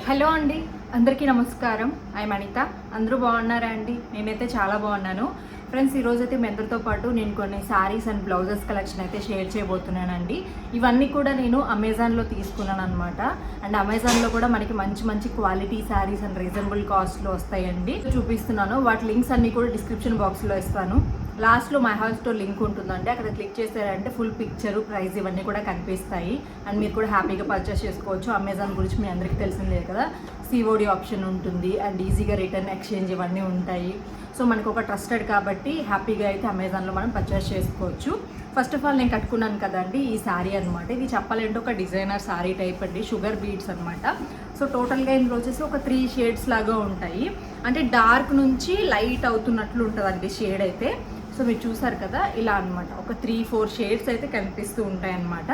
Hello అండి, అందరికీ నమస్కారం. ఐఎమ్ అనిత. అందరూ బాగున్నారా అండి? నేనైతే చాలా బాగున్నాను ఫ్రెండ్స్. ఈరోజు అయితే మీ అందరితో పాటు నేను కొన్ని శారీస్ అండ్ బ్లౌజెస్ కలెక్షన్ అయితే షేర్ చేయబోతున్నానండి. ఇవన్నీ కూడా నేను అమెజాన్లో తీసుకున్నాను అనమాట. అండ్ అమెజాన్లో కూడా మనకి మంచి మంచి క్వాలిటీ శారీస్ అండ్ రీజనబుల్ కాస్ట్లో వస్తాయండి. చూపిస్తున్నాను, వాటి లింక్స్ అన్నీ కూడా డిస్క్రిప్షన్ బాక్స్లో ఇస్తాను. లాస్ట్లో మై హౌస్ స్టోర్ లింక్ ఉంటుందంటే అక్కడ క్లిక్ చేశారంటే ఫుల్ పిక్చరు, ప్రైస్ ఇవన్నీ కూడా కనిపిస్తాయి. అండ్ మీరు కూడా హ్యాపీగా పర్చేస్ చేసుకోవచ్చు. అమెజాన్ గురించి మీ అందరికీ తెలిసిందే కదా, సిఓడి ఆప్షన్ ఉంటుంది అండ్ ఈజీగా రిటర్న్ ఎక్స్చేంజ్ ఇవన్నీ ఉంటాయి. సో మనకు ఒక ట్రస్టెడ్ కాబట్టి హ్యాపీగా అయితే అమెజాన్లో మనం పర్చేస్ చేసుకోవచ్చు. ఫస్ట్ ఆఫ్ ఆల్ నేను కట్టుకున్నాను కదండి ఈ శారీ అనమాట. ఇది చెప్పాలంటే ఒక డిజైనర్ శారీ టైప్ అండి, షుగర్ బీడ్స్ అనమాట. సో టోటల్గా ఇందులో వచ్చేసి ఒక 3 షేడ్స్ లాగా ఉంటాయి. అంటే డార్క్ నుంచి లైట్ అవుతున్నట్లు ఉంటుందండి షేడ్ అయితే. సో మీరు చూసారు కదా, ఇలా అనమాట ఒక 3-4 షేడ్స్ అయితే కనిపిస్తూ ఉంటాయి అన్నమాట.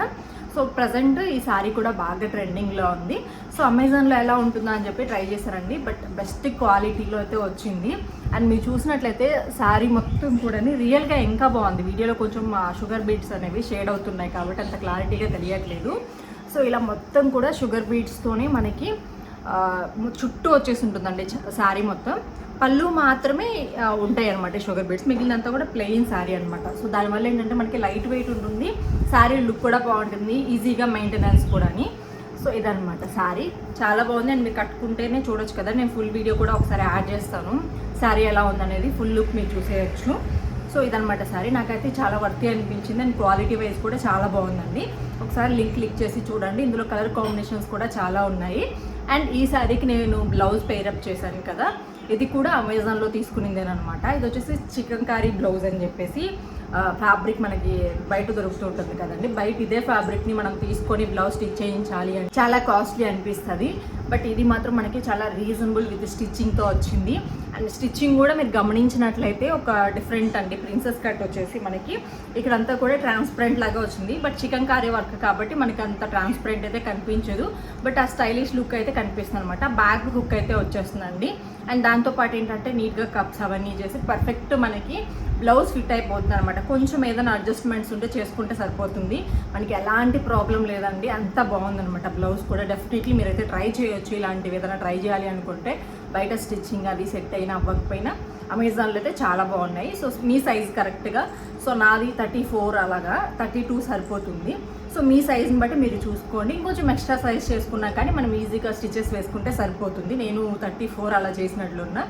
సో ప్రజెంట్ ఈ శారీ కూడా బాగా ట్రెండింగ్లో ఉంది. సో అమెజాన్లో ఎలా ఉంటుందో అని చెప్పి ట్రై చేశారండి, బట్ బెస్ట్ క్వాలిటీలో అయితే వచ్చింది. అండ్ మీరు చూసినట్లయితే శారీ మొత్తం కూడా రియల్గా ఇంకా బాగుంది. వీడియోలో కొంచెం షుగర్ బీడ్స్ అనేవి షేడ్ అవుతున్నాయి కాబట్టి అంత క్లారిటీగా తెలియట్లేదు. సో ఇలా మొత్తం కూడా షుగర్ బీడ్స్తోనే మనకి చుట్టూ వచ్చేసి ఉంటుందండి శారీ మొత్తం. పళ్ళు మాత్రమే ఉంటాయి అనమాట షుగర్ బీడ్స్, మిగిలినంతా కూడా ప్లెయిన్ శారీ అనమాట. సో దానివల్ల ఏంటంటే మనకి లైట్ వెయిట్ ఉంటుంది, శారీ లుక్ కూడా బాగుంటుంది, ఈజీగా మెయింటెనెన్స్ కూడా. సో ఇదనమాట శారీ, చాలా బాగుంది. అండ్ మీరు కట్టుకుంటేనే చూడొచ్చు కదా, నేను ఫుల్ వీడియో కూడా ఒకసారి యాడ్ చేస్తాను, శారీ ఎలా ఉందనేది ఫుల్ లుక్ మీరు చూసేయచ్చు. సో ఇదనమాట శారీ, నాకైతే చాలా వర్తీ అనిపించింది. అండ్ క్వాలిటీ వైజ్ కూడా చాలా బాగుందండి. ఒకసారి లింక్ క్లిక్ చేసి చూడండి, ఇందులో కలర్ కాంబినేషన్స్ కూడా చాలా ఉన్నాయి. అండ్ ఈ శారీకి నేను బ్లౌజ్ పేరప్ చేశాను కదా, ఇది కూడా అమెజాన్లో తీసుకునిందేనమాట. ఇది వచ్చేసి చికెన్ కారీ బ్లౌజ్ అని చెప్పేసి ఫ్యాబ్రిక్ మనకి బయట దొరుకుతూ ఉంటుంది కదండి. బయట ఇదే ఫ్యాబ్రిక్ని మనం తీసుకొని బ్లౌజ్ స్టిచ్ చేయించాలి అని చాలా కాస్ట్లీ అనిపిస్తుంది. బట్ ఇది మాత్రం మనకి చాలా రీజనబుల్ విత్ స్టిచ్చింగ్తో వచ్చింది. అండ్ స్టిచ్చింగ్ కూడా మీరు గమనించినట్లయితే ఒక డిఫరెంట్ అండి. ప్రిన్సెస్ కట్ వచ్చేసి మనకి ఇక్కడంతా కూడా ట్రాన్స్పరెంట్ లాగా వచ్చింది. బట్ చికెన్ కారీ వర్క్ కాబట్టి మనకి అంత ట్రాన్స్పరెంట్ అయితే కనిపించదు, బట్ ఆ స్టైలిష్ లుక్ అయితే కనిపిస్తుంది అనమాట. బ్యాక్ హుక్ అయితే వచ్చేస్తుందండి. అండ్ దాంతోపాటు ఏంటంటే నీట్గా కప్స్ అవన్నీ చేసి పర్ఫెక్ట్ మనకి బ్లౌజ్ ఫిట్ అయిపోతుంది అనమాట. కొంచెం ఏదైనా అడ్జస్ట్మెంట్స్ ఉంటే చేసుకుంటే సరిపోతుంది, మనకి ఎలాంటి ప్రాబ్లం లేదండి. అంత బాగుందనమాట బ్లౌజ్ కూడా. డెఫినెట్లీ మీరైతే ట్రై చేయొచ్చు, ఇలాంటివి ఏదైనా ట్రై చేయాలి అనుకుంటే. బయట స్టిచ్చింగ్ అది సెట్ అయినా అవ్వకపోయినా అమెజాన్లో అయితే చాలా బాగున్నాయి. సో మీ సైజ్ కరెక్ట్గా, సో నాది 34, అలాగా 32 సరిపోతుంది. సో మీ సైజ్ని బట్టి మీరు చూసుకోండి. ఇంకొంచెం ఎక్స్ట్రా సైజ్ చేసుకున్నా కానీ మనం ఈజీగా స్టిచెస్ వేసుకుంటే సరిపోతుంది. నేను 34 అలా చేసినట్లున్నా.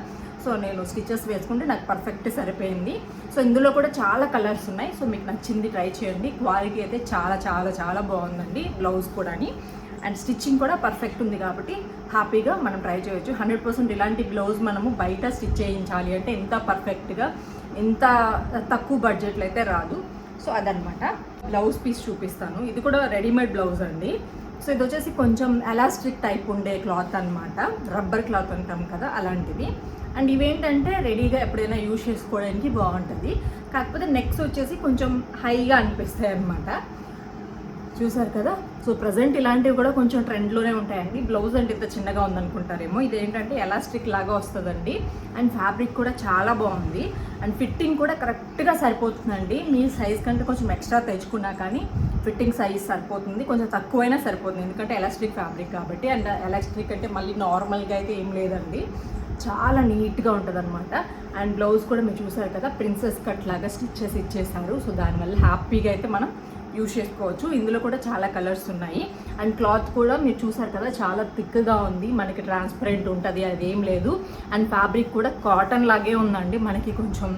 సో నేను స్టిచెస్ వేసుకుంటే నాకు పర్ఫెక్ట్ సరిపోయింది. సో ఇందులో కూడా చాలా కలర్స్ ఉన్నాయి. సో మీకు నచ్చింది ట్రై చేయండి. క్వాలిటీ అయితే చాలా చాలా చాలా బాగుందండి బ్లౌజ్ కూడా. అండ్ స్టిచ్చింగ్ కూడా పర్ఫెక్ట్ ఉంది కాబట్టి హ్యాపీగా మనం ట్రై చేయొచ్చు. 100% ఇలాంటి బ్లౌజ్ మనము బయట స్టిచ్ చేయించాలి అంటే ఎంత పర్ఫెక్ట్గా, ఎంత తక్కువ బడ్జెట్లో అయితే రాదు. సో అదనమాట. బ్లౌజ్ పీస్ చూపిస్తాను. ఇది కూడా రెడీమేడ్ బ్లౌజ్ అండి. సో ఇది వచ్చేసి కొంచెం ఎలాస్టిక్ టైప్ ఉండే క్లాత్ అనమాట, రబ్బర్ క్లాత్ అంటాం కదా అలాంటిది. అండ్ ఇవేంటంటే రెడీగా ఎప్పుడైనా యూజ్ చేసుకోవడానికి బాగుంటుంది. కాకపోతే నెక్స్ వచ్చేసి కొంచెం హైగా అనిపిస్తాయి అన్నమాట. చూసారు కదా. సో ప్రజెంట్ ఇలాంటివి కూడా కొంచెం ట్రెండ్లోనే ఉంటాయండి. బ్లౌజ్ అంటే ఇంత చిన్నగా ఉందనుకుంటారేమో, ఇదేంటంటే ఎలాస్టిక్ లాగా వస్తుందండి. అండ్ ఫ్యాబ్రిక్ కూడా చాలా బాగుంది. అండ్ ఫిట్టింగ్ కూడా కరెక్ట్గా సరిపోతుందండి. మీ సైజ్ కంటే కొంచెం ఎక్స్ట్రా తెచ్చుకున్నా కానీ ఫిట్టింగ్ సైజ్ సరిపోతుంది, కొంచెం తక్కువైనా సరిపోతుంది, ఎందుకంటే ఎలాస్టిక్ ఫ్యాబ్రిక్ కాబట్టి. అండ్ ఎలాస్టిక్ అంటే మళ్ళీ నార్మల్గా అయితే ఏం లేదండి, చాలా నీట్గా ఉంటుంది అనమాట. అండ్ బ్లౌజ్ కూడా మీరు చూసారు కదా, ప్రిన్సెస్ కట్ లాగా స్టిచ్చెస్ ఇచ్చేసారు. సో దానివల్ల హ్యాపీగా అయితే మనం యూజ్ చేసుకోవచ్చు. ఇందులో కూడా చాలా కలర్స్ ఉన్నాయి. అండ్ క్లాత్ కూడా మీరు చూసారు కదా, చాలా థిక్గా ఉంది, మనకి ట్రాన్స్పరెంట్ ఉంటుంది, అదేం లేదు. అండ్ ఫ్యాబ్రిక్ కూడా కాటన్ లాగే ఉందండి, మనకి కొంచెం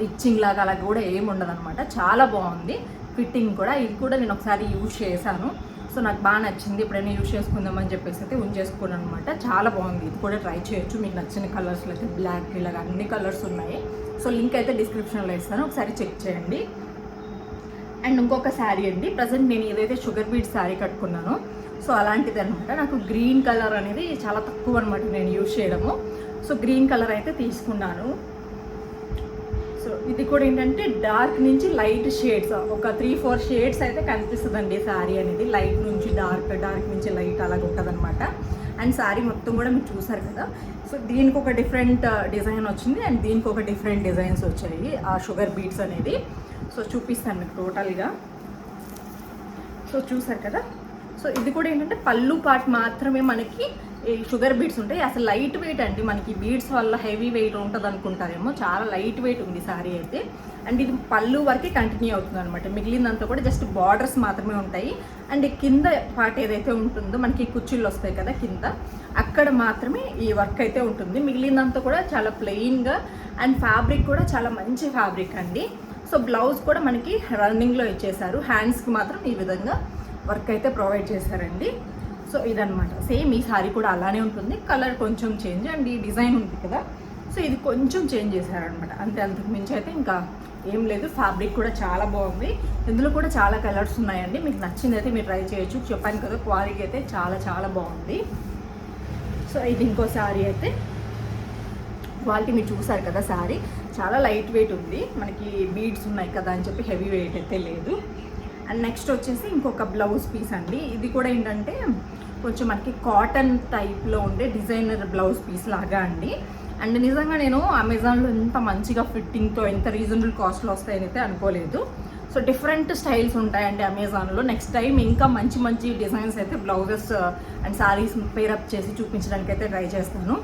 ఇచ్చింగ్ లాగా అలాగే కూడా ఏమి ఉండదు అనమాట. చాలా బాగుంది ఫిట్టింగ్ కూడా. ఇది కూడా నేను ఒకసారి యూజ్ చేశాను. సో నాకు బాగా నచ్చింది. ఎప్పుడైనా యూజ్ చేసుకుందామని చెప్పేసి అయితే ఉంచేసుకున్నాను అనమాట. చాలా బాగుంది. ఇది కూడా ట్రై చేయొచ్చు. మీకు నచ్చిన కలర్స్లో అయితే బ్లాక్ ఇలాగ అన్ని కలర్స్ ఉన్నాయి. సో లింక్ అయితే డిస్క్రిప్షన్లో ఇస్తాను, ఒకసారి చెక్ చేయండి. అండ్ ఇంకొక శారీ అండి, ప్రజెంట్ నేను ఏదైతే షుగర్ బీడ్ శారీ కట్టుకున్నానో సో అలాంటిది అనమాట. నాకు గ్రీన్ కలర్ అనేది చాలా తక్కువ అనమాట నేను యూజ్ చేయడము. సో గ్రీన్ కలర్ అయితే తీసుకున్నాను. సో ఇది కూడా ఏంటంటే డార్క్ నుంచి లైట్ షేడ్స్, ఒక 3-4 షేడ్స్ అయితే కనిపిస్తుందండి శారీ అనేది. లైట్ నుంచి డార్క్, డార్క్ నుంచి లైట్ అలాగ ఉంటుంది అనమాట. అండ్ శారీ మొత్తం కూడా మీరు చూసారు కదా. సో దీనికి ఒక డిఫరెంట్ డిజైన్ వచ్చింది అండ్ దీనికి ఒక డిఫరెంట్ డిజైన్స్ వచ్చాయి ఆ షుగర్ బీడ్స్ అనేది. సో చూపిస్తాను మీకు టోటల్గా. సో చూసారు కదా. సో ఇది కూడా ఏంటంటే పళ్ళు పార్ట్ మాత్రమే మనకి ఈ షుగర్ బీడ్స్ ఉంటాయి. అసలు లైట్ వెయిట్ అండి, మనకి బీడ్స్ వల్ల హెవీ వెయిట్ ఉంటుంది అనుకుంటారేమో, చాలా లైట్ వెయిట్ ఉంది సారీ అయితే. అండ్ ఇది పళ్ళు వరకే కంటిన్యూ అవుతుంది అనమాట, మిగిలిందంతా కూడా జస్ట్ బార్డర్స్ మాత్రమే ఉంటాయి. అండ్ కింద పార్ట్ ఏదైతే ఉంటుందో మనకి కుర్చీలు వస్తాయి కదా కింద, అక్కడ మాత్రమే ఈ వర్క్ అయితే ఉంటుంది. మిగిలిందంతా కూడా చాలా ప్లెయిన్గా, అండ్ ఫ్యాబ్రిక్ కూడా చాలా మంచి ఫ్యాబ్రిక్ అండి. సో బ్లౌజ్ కూడా మనకి రన్నింగ్లో ఇచ్చేసారు, హ్యాండ్స్కి మాత్రం ఈ విధంగా వర్క్ అయితే ప్రొవైడ్ చేశారండి. సో ఇదనమాట, సేమ్ ఈ సారీ కూడా అలానే ఉంటుంది, కలర్ కొంచెం చేంజ్ అండ్ ఈ డిజైన్ ఉంది కదా, సో ఇది కొంచెం చేంజ్ చేశారనమాట, అంతే. అంతకు మించి అయితే ఇంకా ఏం లేదు. ఫ్యాబ్రిక్ కూడా చాలా బాగుంది, ఇందులో కూడా చాలా కలర్స్ ఉన్నాయండి. మీకు నచ్చింది అయితే మీరు ట్రై చేయొచ్చు. చెప్పాను కదా, క్వాలిటీ అయితే చాలా చాలా బాగుంది. సో ఇది ఇంకో సారీ అయితే, క్వాలిటీ మీరు చూసారు కదా, సారీ చాలా లైట్ వెయిట్ ఉంది, మనకి బీడ్స్ ఉన్నాయి కదా అని చెప్పి హెవీ వెయిట్ అయితే లేదు. అండ్ నెక్స్ట్ వచ్చేసి ఇంకొక బ్లౌజ్ పీస్ అండి. ఇది కూడా ఏంటంటే కొంచెం మనకి కాటన్ టైప్లో ఉండే డిజైనర్ బ్లౌజ్ పీస్ లాగా అండి. అండ్ నిజంగా నేను అమెజాన్లో ఇంత మంచిగా ఫిట్టింగ్తో ఎంత రీజనబుల్ కాస్ట్లో వస్తాయని అయితే అనుకోలేదు. సో డిఫరెంట్ స్టైల్స్ ఉంటాయండి అమెజాన్లో. నెక్స్ట్ టైం ఇంకా మంచి మంచి డిజైన్స్ అయితే బ్లౌజెస్ అండ్ శారీస్ పేరప్ చేసి చూపించడానికి అయితే ట్రై చేస్తాను.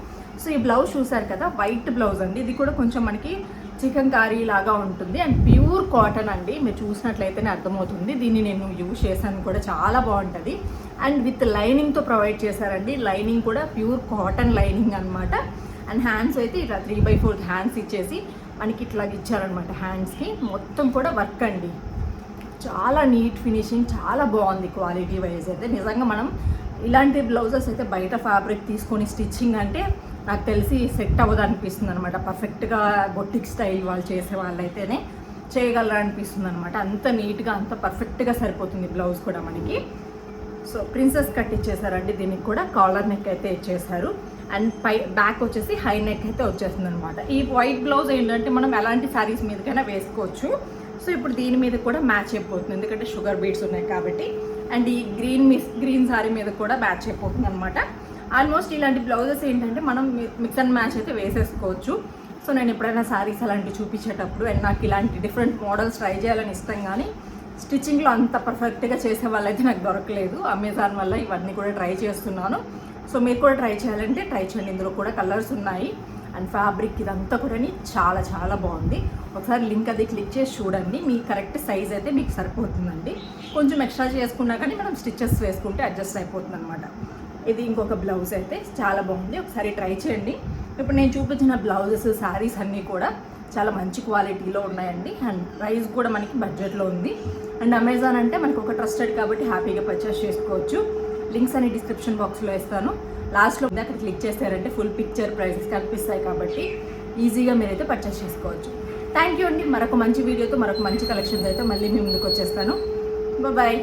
సో ఈ బ్లౌజ్ చూసారు కదా, వైట్ బ్లౌజ్ అండి. ఇది కూడా కొంచెం మనకి చికెన్ కారీ లాగా ఉంటుంది అండ్ ప్యూర్ కాటన్ అండి. మీరు చూసినట్లయితేనే అర్థమవుతుంది. దీన్ని నేను యూజ్ చేశాను కూడా, చాలా బాగుంటుంది. అండ్ విత్ లైనింగ్తో ప్రొవైడ్ చేశారండి, లైనింగ్ కూడా ప్యూర్ కాటన్ లైనింగ్ అనమాట. అండ్ హ్యాండ్స్ అయితే ఇట్లా 3/4 హ్యాండ్స్ ఇచ్చేసి మనకి ఇట్లా ఇచ్చారనమాట. హ్యాండ్స్కి మొత్తం కూడా వర్క్ అండి, చాలా నీట్ ఫినిషింగ్, చాలా బాగుంది క్వాలిటీ వైజ్ అయితే. నిజంగా మనం ఇలాంటి బ్లౌజెస్ అయితే బయట ఫ్యాబ్రిక్ తీసుకొని స్టిచ్చింగ్ అంటే నాకు తెలిసి సెట్ అవ్వదు అనిపిస్తుంది అనమాట. పర్ఫెక్ట్గా బొటిక్ స్టైల్ వాళ్ళు చేసే వాళ్ళైతేనే చేయగలరా అనిపిస్తుంది అనమాట. అంత నీట్గా అంత పర్ఫెక్ట్గా సరిపోతుంది బ్లౌజ్ కూడా మనకి. సో ప్రిన్సెస్ కట్ ఇచ్చేసారండి, దీనికి కూడా కాలర్ నెక్ అయితే ఇచ్చేసారు. అండ్ బ్యాక్ వచ్చేసి హై నెక్ అయితే వచ్చేస్తుంది అనమాట. ఈ వైట్ బ్లౌజ్ ఏంటంటే మనం ఎలాంటి శారీస్ మీదకైనా వేసుకోవచ్చు. సో ఇప్పుడు దీని మీద కూడా మ్యాచ్ అయిపోతుంది, ఎందుకంటే షుగర్ బీడ్స్ ఉన్నాయి కాబట్టి. అండ్ ఈ గ్రీన్ శారీ మీద కూడా మ్యాచ్ అయిపోతుంది అనమాట. ఆల్మోస్ట్ ఇలాంటి బ్లౌజెస్ ఏంటంటే మనం మిక్స్ అండ్ మ్యాచ్ అయితే వేసేసుకోవచ్చు. సో నేను ఎప్పుడైనా శారీస్ అలాంటివి చూపించేటప్పుడు అండ్ నాకు ఇలాంటి డిఫరెంట్ మోడల్స్ ట్రై చేయాలని ఇష్టం, కానీ స్టిచ్చింగ్లో అంత పర్ఫెక్ట్గా చేసే వాళ్ళైతే నాకు దొరకలేదు. అమెజాన్ వల్ల ఇవన్నీ కూడా ట్రై చేస్తున్నాను. సో మీరు కూడా ట్రై చేయాలంటే ట్రై చేయండి, ఇందులో కూడా కలర్స్ ఉన్నాయి. అండ్ ఫ్యాబ్రిక్ ఇదంతా కూడా చాలా చాలా బాగుంది. ఒకసారి లింక్ అది క్లిక్ చేసి చూడండి, మీ కరెక్ట్ సైజ్ అయితే మీకు సరిపోతుందండి. కొంచెం ఎక్స్ట్రా చేసుకున్నా కానీ మనం స్టిచెస్ వేసుకుంటే అడ్జస్ట్ అయిపోతుంది అనమాట. ఇది ఇంకొక బ్లౌజ్ అయితే చాలా బాగుంది, ఒకసారి ట్రై చేయండి. ఇప్పుడు నేను చూపించిన బ్లౌజెస్ శారీస్ అన్నీ కూడా చాలా మంచి క్వాలిటీలో ఉన్నాయండి. అండ్ ప్రైస్ కూడా మనకి బడ్జెట్లో ఉంది. అండ్ అమెజాన్ అంటే మనకు ఒక ట్రస్టెడ్ కాబట్టి హ్యాపీగా పర్చేస్ చేసుకోవచ్చు. లింక్స్ అన్ని డిస్క్రిప్షన్ బాక్స్లో ఇస్తాను. లాస్ట్లో అక్కడ క్లిక్ చేశారంటే ఫుల్ పిక్చర్ ప్రైసెస్ కనిపిస్తాయి కాబట్టి ఈజీగా మీరైతే పర్చేస్ చేసుకోవచ్చు. థ్యాంక్ యూ అండి. మరొక మంచి వీడియోతో మరొక మంచి కలెక్షన్తో అయితే మళ్ళీ మీ ముందుకు వచ్చేస్తాను. బాయ్.